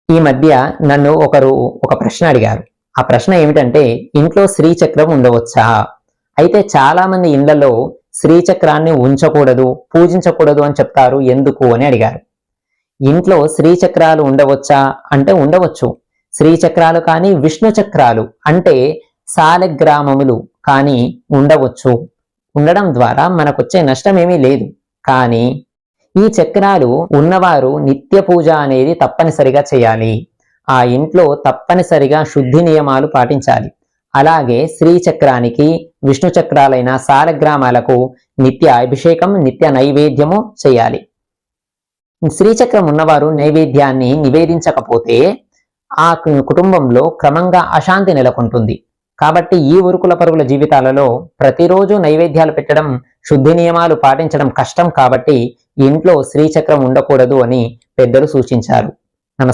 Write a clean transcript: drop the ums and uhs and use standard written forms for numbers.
ఈ మధ్య నన్ను ఒకరు ఒక ప్రశ్న అడిగారు. ఆ ప్రశ్న ఏమిటంటే, ఇంట్లో శ్రీచక్రం ఉండవచ్చా? అయితే చాలా మంది ఇళ్లలో శ్రీచక్రాన్ని ఉంచకూడదు, పూజించకూడదు అని చెప్తారు. ఎందుకు అని అడిగారు. ఇంట్లో శ్రీచక్రాలు ఉండవచ్చా అంటే ఉండవచ్చు. శ్రీచక్రాలు కానీ విష్ణు చక్రాలు అంటే సాలగ్రామములు కానీ ఉండవచ్చు. ఉండడం ద్వారా మనకొచ్చే నష్టం ఏమీ లేదు. కానీ ఈ చక్రాలు ఉన్నవారు నిత్య పూజ అనేది తప్పనిసరిగా చేయాలి. ఆ ఇంట్లో తప్పనిసరిగా శుద్ధి నియమాలు పాటించాలి. అలాగే శ్రీచక్రానికి విష్ణు చక్రాలైన సాలగ్రామాలకు నిత్య అభిషేకం, నిత్య నైవేద్యము చేయాలి. శ్రీచక్రం ఉన్నవారు నైవేద్యాన్ని నివేదించకపోతే ఆ కుటుంబంలో క్రమంగా అశాంతి నెలకొంటుంది. కాబట్టి ఈ ఉరుకుల పరుగుల జీవితాలలో ప్రతిరోజు నైవేద్యాలు పెట్టడం, శుద్ధి నియమాలు పాటించడం కష్టం. కాబట్టి ఇంట్లో శ్రీచక్రం ఉండకూడదు అని పెద్దలు సూచించారు.